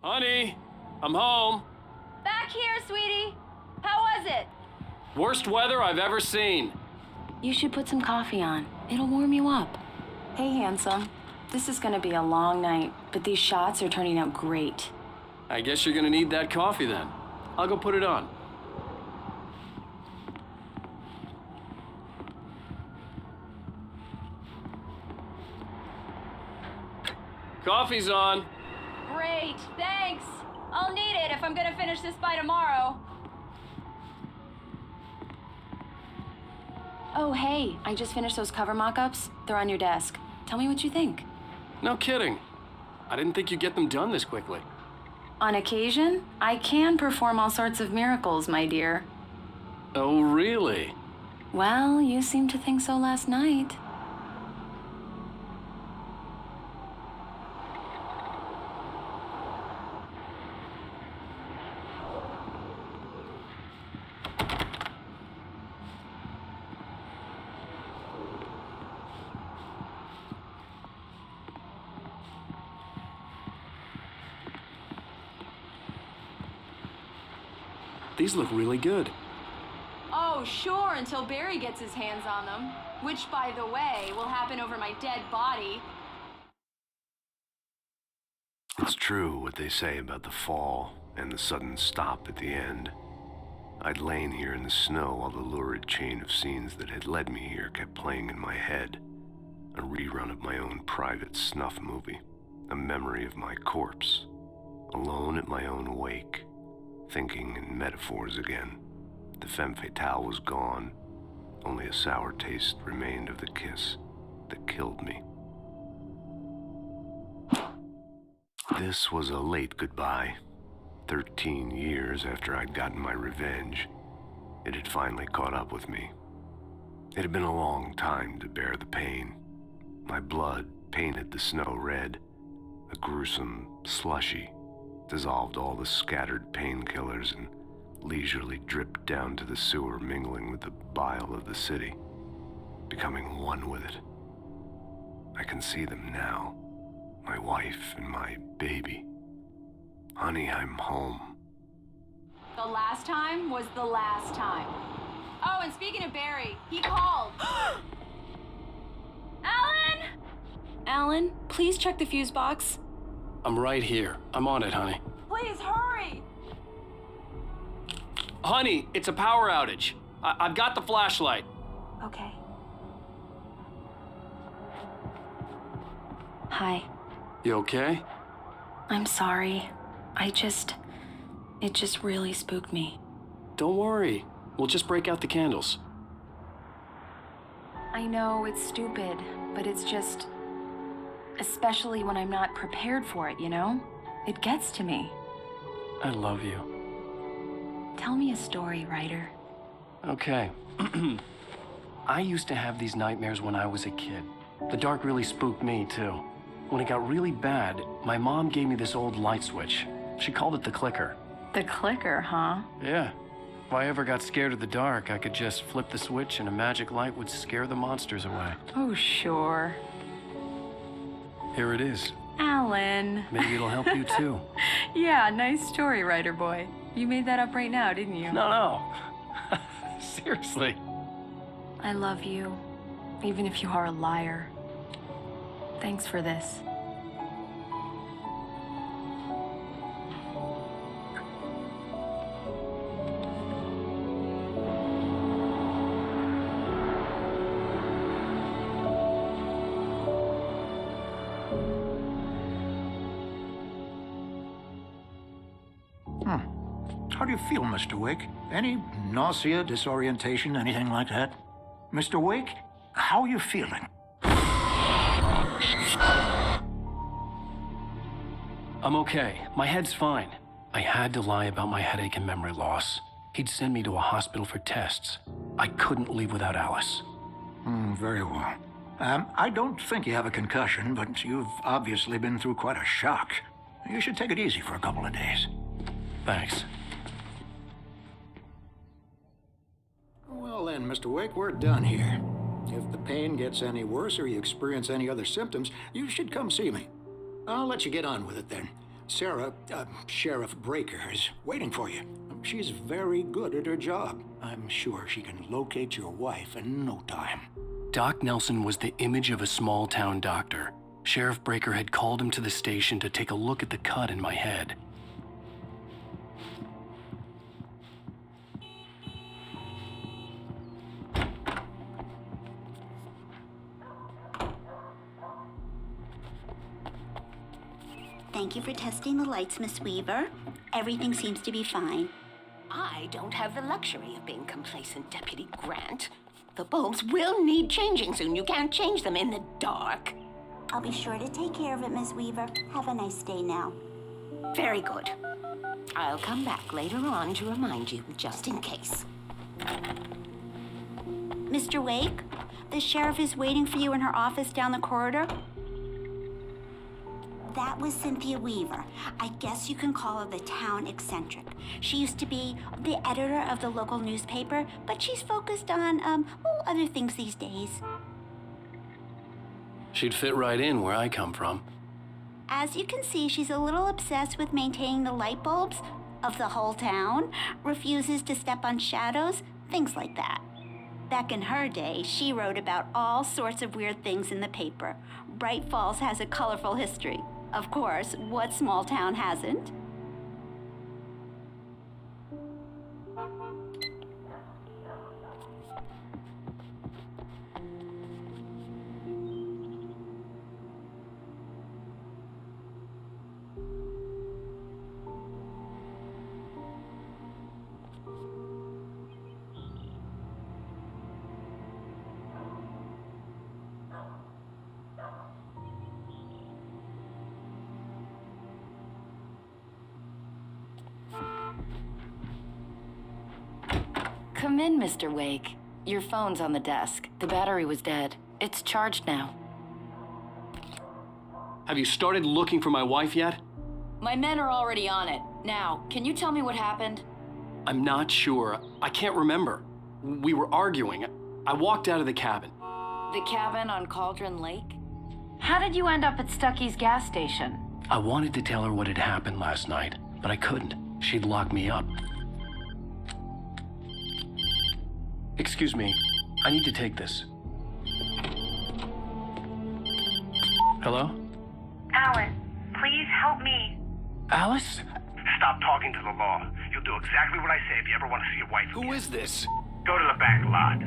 Honey, I'm home. Back here, sweetie. How was it? Worst weather I've ever seen. You should put some coffee on. It'll warm you up. Hey, handsome. This is gonna be a long night, but these shots are turning out great. I guess you're gonna need that coffee then. I'll go put it on. Coffee's on. Great, thanks. I'll need it if I'm gonna finish this by tomorrow. Oh, hey, I just finished those cover mock-ups. They're on your desk. Tell me what you think. No kidding. I didn't think you'd get them done this quickly. On occasion, I can perform all sorts of miracles, my dear. Oh, really? Well, you seemed to think so last night. These look really good. Oh, sure, until Barry gets his hands on them. Which, by the way, will happen over my dead body. It's true what they say about the fall and the sudden stop at the end. I'd lain here in the snow while the lurid chain of scenes that had led me here kept playing in my head. A rerun of my own private snuff movie. A memory of my corpse. Alone at my own wake. Thinking in metaphors again. The femme fatale was gone. Only a sour taste remained of the kiss that killed me. This was a late goodbye. 13 years after I'd gotten my revenge, it had finally caught up with me. It had been a long time to bear the pain. My blood painted the snow red, a gruesome slushy, dissolved all the scattered painkillers and leisurely dripped down to the sewer, mingling with the bile of the city, becoming one with it. I can see them now, my wife and my baby. Honey, I'm home. The last time was the last time. Oh, and speaking of Barry, he called. Alan! Alan, please check the fuse box. I'm right here. I'm on it, honey. Please hurry! Honey, it's a power outage. I've got the flashlight. Okay. Hi. You okay? I'm sorry. It just really spooked me. Don't worry. We'll just break out the candles. I know it's stupid, but it's just... Especially when I'm not prepared for it, you know? It gets to me. I love you. Tell me a story, writer. Okay. I used to have these nightmares when I was a kid. The dark really spooked me, too. When it got really bad, my mom gave me this old light switch. She called it the clicker. The clicker, huh? Yeah. If I ever got scared of the dark, I could just flip the switch and a magic light would scare the monsters away. Oh, sure. Here it is. Alan. Maybe it'll help you, too. Yeah, nice story, writer boy. You made that up right now, didn't you? No. Seriously. I love you, even if you are a liar. Thanks for this. How do you feel, Mr. Wake? Any nausea, disorientation, anything like that? Mr. Wake, how are you feeling? I'm okay. My head's fine. I had to lie about my headache and memory loss. He'd send me to a hospital for tests. I couldn't leave without Alice. Very well. I don't think you have a concussion, but you've obviously been through quite a shock. You should take it easy for a couple of days. Thanks. Well then, Mr. Wake, we're done here. If the pain gets any worse or you experience any other symptoms, you should come see me. I'll let you get on with it then. Sarah, Sheriff Breaker is waiting for you. She's very good at her job. I'm sure she can locate your wife in no time. Doc Nelson was the image of a small-town doctor. Sheriff Breaker had called him to the station to take a look at the cut in my head. Thank you for testing the lights, Miss Weaver. Everything seems to be fine. I don't have the luxury of being complacent, Deputy Grant. The bulbs will need changing soon. You can't change them in the dark. I'll be sure to take care of it, Miss Weaver. Have a nice day now. Very good. I'll come back later on to remind you, just in case. Mr. Wake, the sheriff is waiting for you in her office down the corridor. That was Cynthia Weaver. I guess you can call her the town eccentric. She used to be the editor of the local newspaper, but she's focused on, other things these days. She'd fit right in where I come from. As you can see, she's a little obsessed with maintaining the light bulbs of the whole town, refuses to step on shadows, things like that. Back in her day, she wrote about all sorts of weird things in the paper. Bright Falls has a colorful history. Of course, what small town hasn't? Come in, Mr. Wake. Your phone's on the desk. The battery was dead. It's charged now. Have you started looking for my wife yet? My men are already on it. Now, can you tell me what happened? I'm not sure. I can't remember. We were arguing. I walked out of the cabin. The cabin on Cauldron Lake? How did you end up at Stucky's gas station? I wanted to tell her what had happened last night, but I couldn't. She'd lock me up. Excuse me, I need to take this. Hello? Alice, please help me. Alice? Stop talking to the law. You'll do exactly what I say if you ever want to see your wife again. Who is this? Go to the back lot.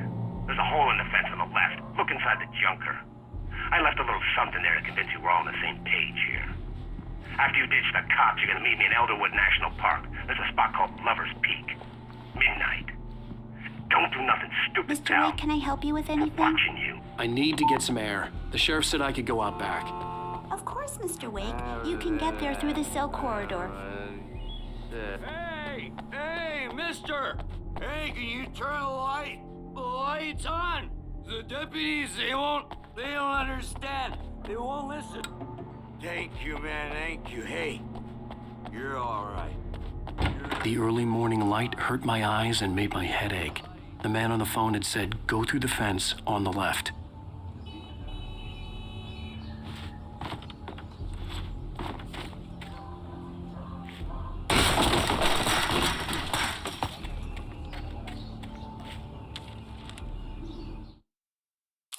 There's a hole in the fence on the left. Look inside the junker. I left a little something there to convince you we're all on the same page here. After you ditch the cops, you're gonna meet me in Elderwood National Park. There's a spot called Lover's Peak. Midnight. Don't do nothing stupid, Mr. pal. Wake, can I help you with I'm anything? watching you. I need to get some air. The sheriff said I could go out back. Of course, Mr. Wake. You can get there through the cell corridor. Hey, mister! Hey, can you turn the lights on? The deputies, they don't understand. They won't listen. Thank you, man, thank you. Hey, you're all right. The early morning light hurt my eyes and made my head ache. The man on the phone had said, go through the fence on the left.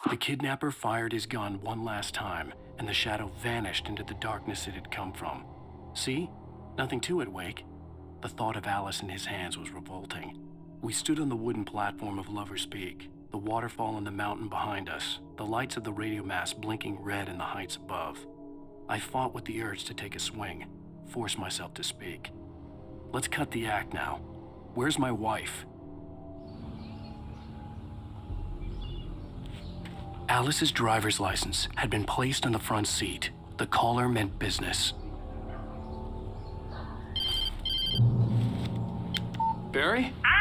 The kidnapper fired his gun one last time, and the shadow vanished into the darkness it had come from. See? Nothing to it, Wake. The thought of Alice in his hands was revolting. We stood on the wooden platform of Lover's Peak, the waterfall in the mountain behind us, the lights of the radio mast blinking red in the heights above. I fought with the urge to take a swing, force myself to speak. Let's cut the act now. Where's my wife? Alice's driver's license had been placed on the front seat. The caller meant business. Barry? Ow!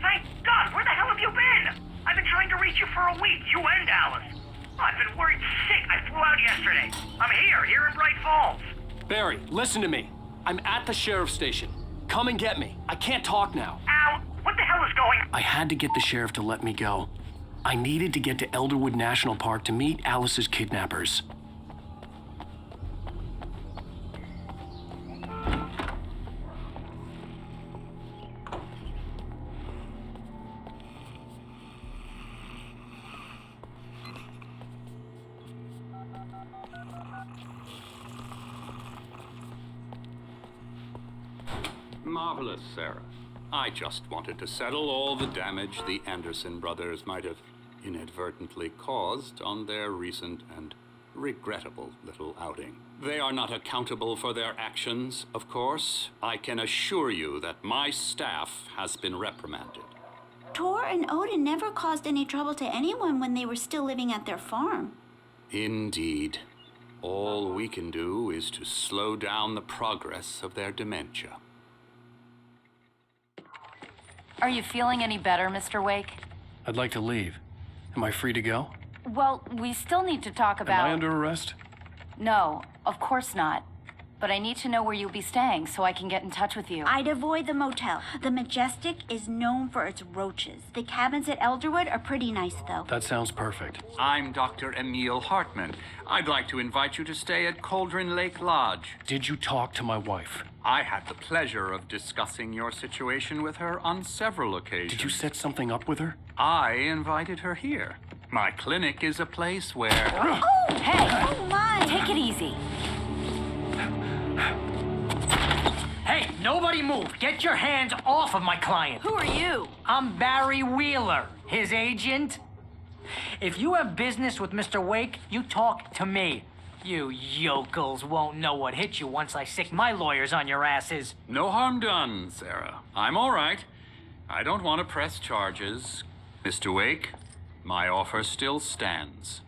Thank God! Where the hell have you been? I've been trying to reach you for a week, you and Alice. I've been worried sick. I flew out yesterday. I'm here in Bright Falls. Barry, listen to me. I'm at the sheriff's station. Come and get me. I can't talk now. Al, what the hell is going on? I had to get the sheriff to let me go. I needed to get to Elderwood National Park to meet Alice's kidnappers. Marvelous, Sarah. I just wanted to settle all the damage the Anderson brothers might have inadvertently caused on their recent and regrettable little outing. They are not accountable for their actions, of course. I can assure you that my staff has been reprimanded. Tor and Odin never caused any trouble to anyone when they were still living at their farm. Indeed. All we can do is to slow down the progress of their dementia. Are you feeling any better, Mr. Wake? I'd like to leave. Am I free to go? Well, we still need to talk about... Am I under arrest? No, of course not. But I need to know where you'll be staying so I can get in touch with you. I'd avoid the motel. The Majestic is known for its roaches. The cabins at Elderwood are pretty nice, though. That sounds perfect. I'm Dr. Emil Hartman. I'd like to invite you to stay at Cauldron Lake Lodge. Did you talk to my wife? I had the pleasure of discussing your situation with her on several occasions. Did you set something up with her? I invited her here. My clinic is a place where... Oh! Hey! Oh, my! Take it easy. Hey, nobody move. Get your hands off of my client. Who are you? I'm Barry Wheeler, his agent. If you have business with Mr. Wake, you talk to me. You yokels won't know what hit you once I sick my lawyers on your asses. No harm done, Sarah. I'm all right. I don't want to press charges. Mr. Wake, my offer still stands.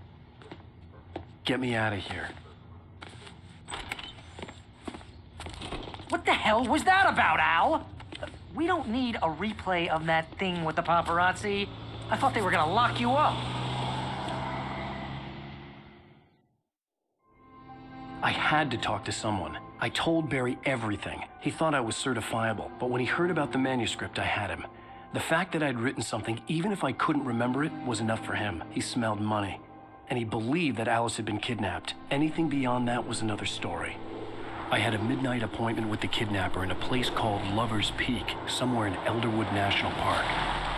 Get me out of here. What the hell was that about, Al? We don't need a replay of that thing with the paparazzi. I thought they were gonna lock you up. I had to talk to someone. I told Barry everything. He thought I was certifiable, but when he heard about the manuscript, I had him. The fact that I'd written something, even if I couldn't remember it, was enough for him. He smelled money. And he believed that Alice had been kidnapped. Anything beyond that was another story. I had a midnight appointment with the kidnapper in a place called Lover's Peak, somewhere in Elderwood National Park.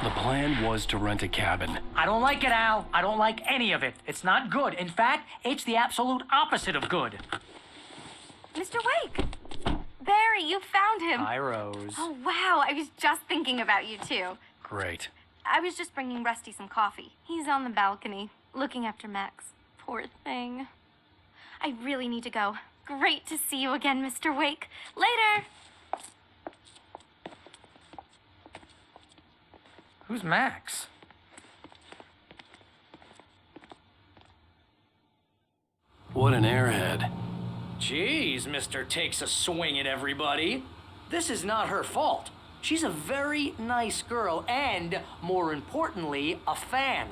The plan was to rent a cabin. I don't like it, Al. I don't like any of it. It's not good. In fact, it's the absolute opposite of good. Mr. Wake! Barry, you found him. Hi, Rose. Oh, wow. I was just thinking about you, too. Great. I was just bringing Rusty some coffee. He's on the balcony, looking after Max. Poor thing. I really need to go. Great to see you again, Mr. Wake. Later! Who's Max? What an airhead. Jeez, Mr. Takes a swing at everybody. This is not her fault. She's a very nice girl and, more importantly, a fan.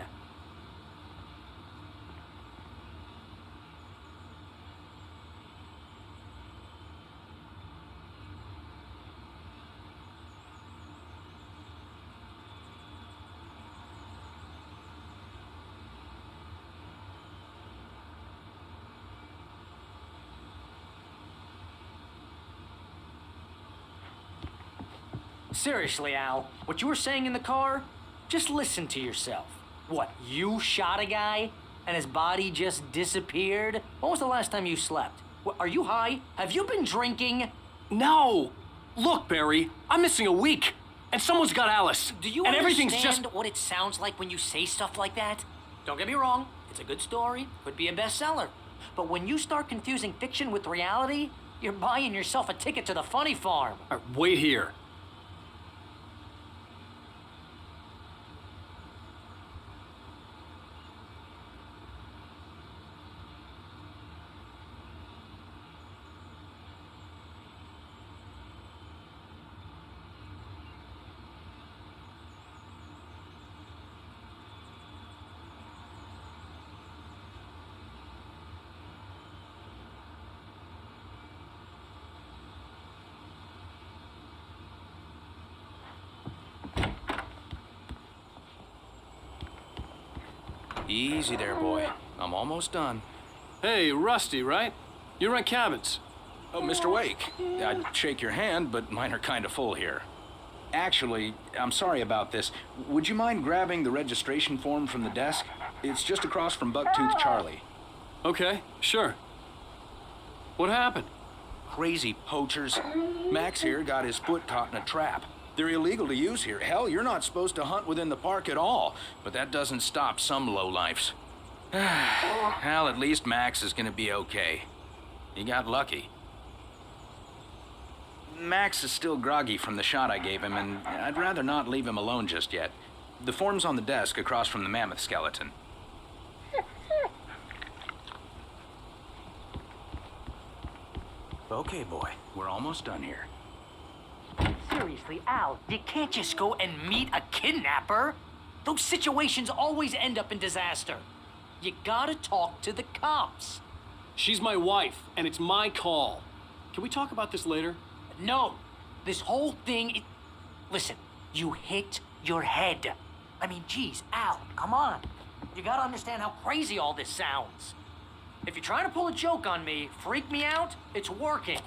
Seriously, Al, what you were saying in the car? Just listen to yourself. What, you shot a guy and his body just disappeared? When was the last time you slept? What, are you high? Have you been drinking? No! Look, Barry, I'm missing a week. And someone's got Alice. Do you and understand everything's just... what it sounds like when you say stuff like that? Don't get me wrong, it's a good story, could be a bestseller. But when you start confusing fiction with reality, you're buying yourself a ticket to the funny farm. All right, wait here. Easy there, boy. I'm almost done. Hey, Rusty, right? You rent cabins. Oh, Mr. Wake. I'd shake your hand, but mine are kind of full here. Actually, I'm sorry about this. Would you mind grabbing the registration form from the desk? It's just across from Bucktooth Charlie. Okay, sure. What happened? crazy poachers. Max here got his foot caught in a trap. They're illegal to use here. Hell, you're not supposed to hunt within the park at all. But that doesn't stop some lowlifes. Well, at least Max is gonna be okay. He got lucky. Max is still groggy from the shot I gave him, and I'd rather not leave him alone just yet. The form's on the desk across from the mammoth skeleton. Okay, boy, we're almost done here. Seriously, Al, you can't just go and meet a kidnapper. Those situations always end up in disaster. You gotta talk to the cops. She's my wife, and it's my call. Can we talk about this later? No, this whole thing, listen, you hit your head. I mean, geez, Al, come on. You gotta understand how crazy all this sounds. If you're trying to pull a joke on me, freak me out, it's working.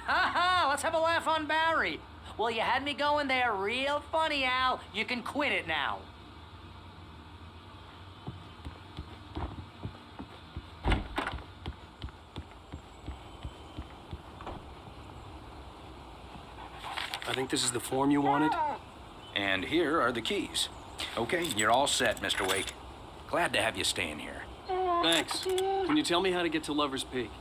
Ha ha, let's have a laugh on Barry. Well, you had me going there real funny, Al. You can quit it now. I think this is the form you wanted. And here are the keys. Okay, you're all set, Mr. Wake. Glad to have you staying here. Thanks. Can you tell me how to get to Lover's Peak?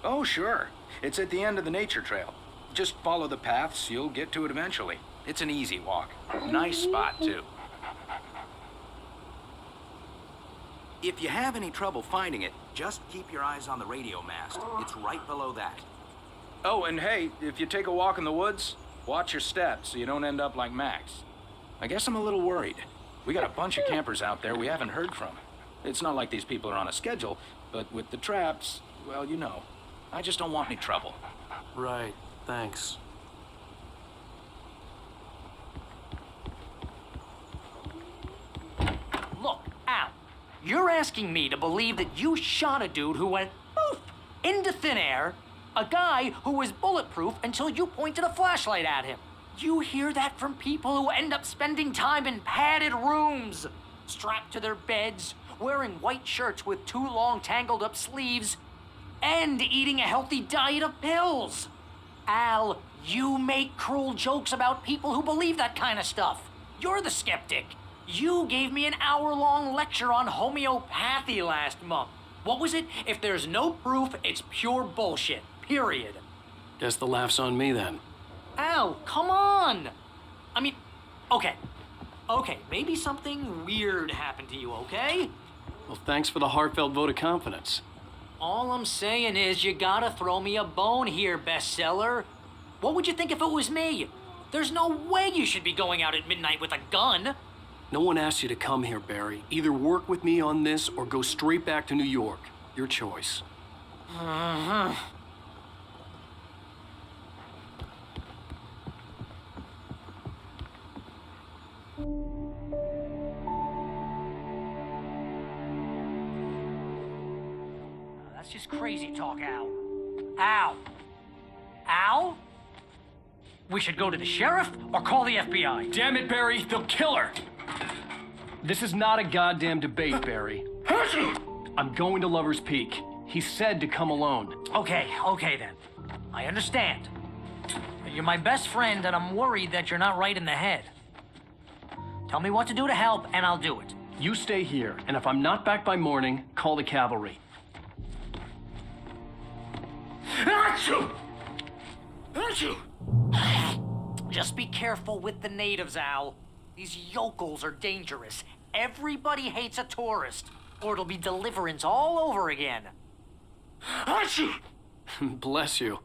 Oh, sure. It's at the end of the nature trail. Just follow the paths, you'll get to it eventually. It's an easy walk. Nice spot, too. If you have any trouble finding it, just keep your eyes on the radio mast. It's right below that. Oh, and hey, if you take a walk in the woods, watch your steps so you don't end up like Max. I guess I'm a little worried. We got a bunch of campers out there we haven't heard from. It's not like these people are on a schedule, but with the traps, well, you know. I just don't want any trouble. Right, thanks. Look, Al, you're asking me to believe that you shot a dude who went poof into thin air, a guy who was bulletproof until you pointed a flashlight at him. You hear that from people who end up spending time in padded rooms, strapped to their beds, wearing white shirts with too long tangled up sleeves, and eating a healthy diet of pills. Al, you make cruel jokes about people who believe that kind of stuff. You're the skeptic. You gave me an hour-long lecture on homeopathy last month. What was it? If there's no proof, it's pure bullshit. Period. Guess the laugh's on me then. Al, come on! I mean, okay, maybe something weird happened to you, okay? Well, thanks for the heartfelt vote of confidence. All I'm saying is you gotta throw me a bone here, bestseller. What would you think if it was me? There's no way you should be going out at midnight with a gun. No one asked you to come here, Barry. Either work with me on this or go straight back to New York. Your choice. That's just crazy talk, Al. Al? Al? We should go to the sheriff or call the FBI. Damn it, Barry, they'll kill her! This is not a goddamn debate, Barry. I'm going to Lover's Peak. He said to come alone. Okay then. I understand. You're my best friend and I'm worried that you're not right in the head. Tell me what to do to help and I'll do it. You stay here, and if I'm not back by morning, call the cavalry. Just be careful with the natives, Al. These yokels are dangerous. Everybody hates a tourist, or it'll be deliverance all over again. Bless you.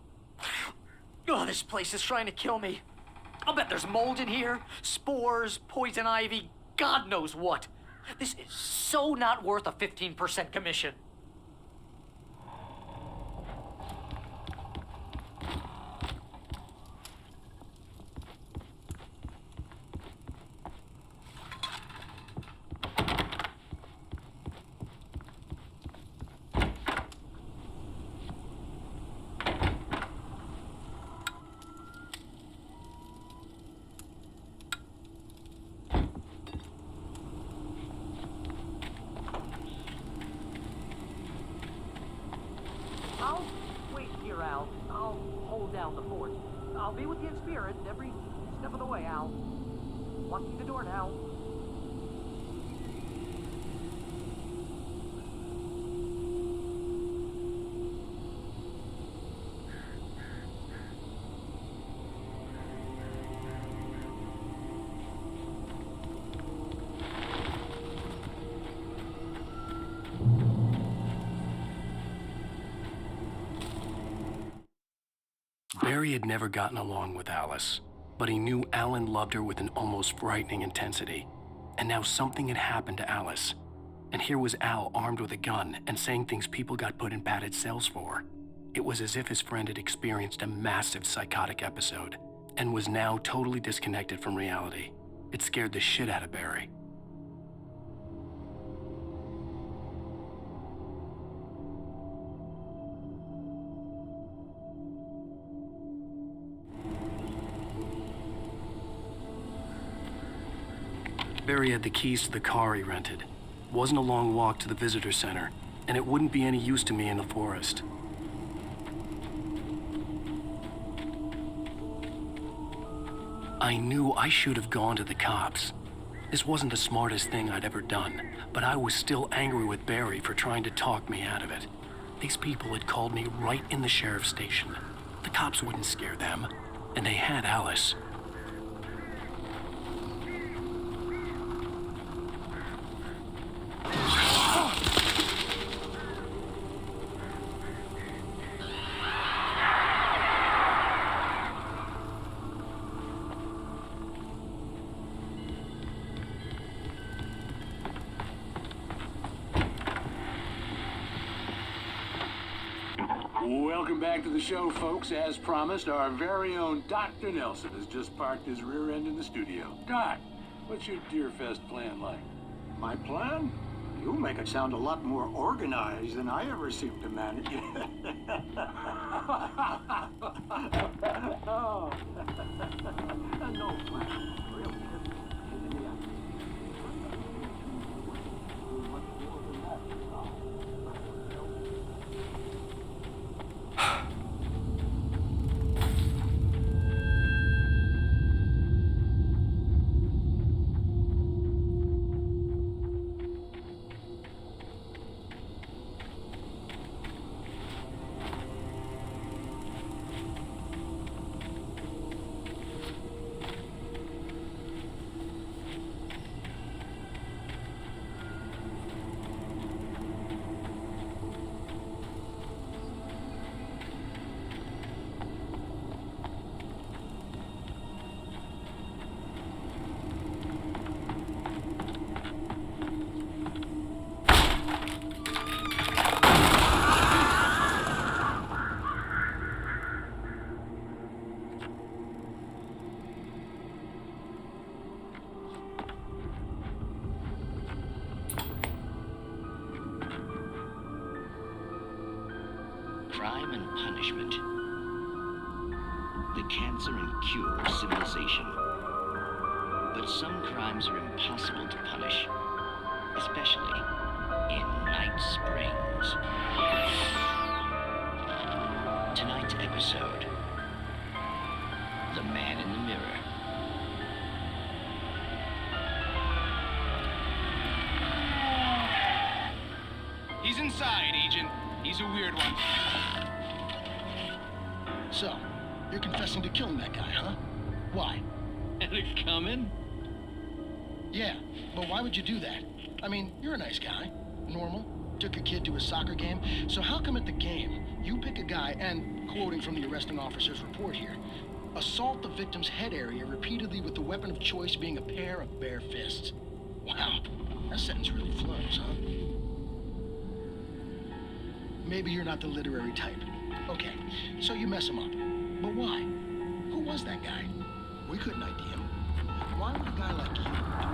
Oh, this place is trying to kill me. I'll bet there's mold in here, spores, poison ivy, God knows what. This is so not worth a 15% commission. hold down the fort. I'll be with you in spirit every step of the way, Al. Locking the door now. Barry had never gotten along with Alice, but he knew Alan loved her with an almost frightening intensity. And now something had happened to Alice. And here was Al armed with a gun and saying things people got put in padded cells for. It was as if his friend had experienced a massive psychotic episode and was now totally disconnected from reality. It scared the shit out of Barry. Barry had the keys to the car he rented. It wasn't a long walk to the visitor center, and it wouldn't be any use to me in the forest. I knew I should have gone to the cops. This wasn't the smartest thing I'd ever done, but I was still angry with Barry for trying to talk me out of it. These people had called me right in the sheriff's station. The cops wouldn't scare them, and they had Alice. Welcome back to the show, folks. As promised, our very own Dr. Nelson has just parked his rear end in the studio. Doc, what's your Deerfest plan like? My plan? You make it sound a lot more organized than I ever seem to manage. Oh. No plan, really. Crime and punishment. The cancer and cure of civilization. But some crimes are impossible to punish, especially in Night Springs. Tonight's episode, The Man in the Mirror. He's inside, Agent. He's a weird one. So, you're confessing to killing that guy, huh? Why? Had it coming? Yeah, but why would you do that? I mean, you're a nice guy. Normal. Took your kid to a soccer game. So how come at the game, you pick a guy and, quoting from the arresting officer's report here, assault the victim's head area repeatedly with the weapon of choice being a pair of bare fists? Wow, that sentence really flows, huh? Maybe you're not the literary type. Okay, so you mess him up. But why? Who was that guy? We couldn't ID him. Why would a guy like you do that?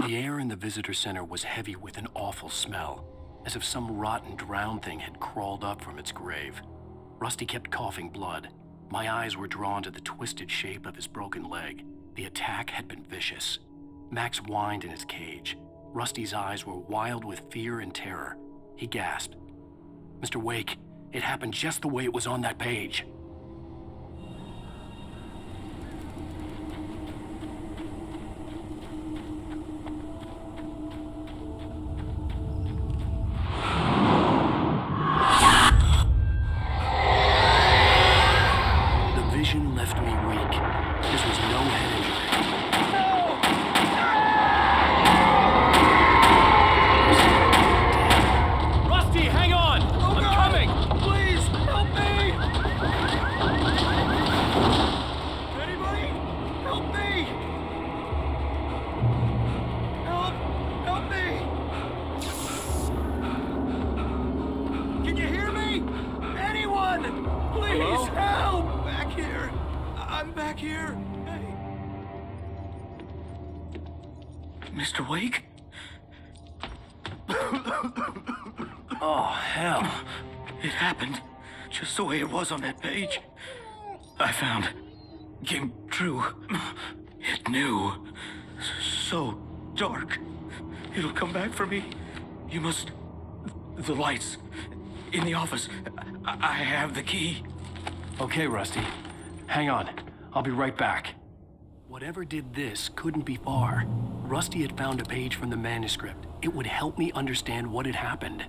The air in the visitor center was heavy with an awful smell, as if some rotten drowned thing had crawled up from its grave. Rusty kept coughing blood. My eyes were drawn to the twisted shape of his broken leg. The attack had been vicious. Max whined in his cage. Rusty's eyes were wild with fear and terror. He gasped. "Mr. Wake, it happened just the way it was on that page." The vision left me weak. This was no head injury. Rusty, hang on! I'm coming! Please, help me! Anybody? Help me! Help me! Can you hear me? Anyone! Please, help! Back here. I'm back here. Hey. Mr. Wake? Oh, hell. It happened just the way it was on that page. I found. Came true. It knew. So dark. It'll come back for me. You must. The lights. In the office. I have the key. Okay, Rusty. Hang on. I'll be right back. Whatever did this couldn't be far. Rusty had found a page from the manuscript. It would help me understand what had happened.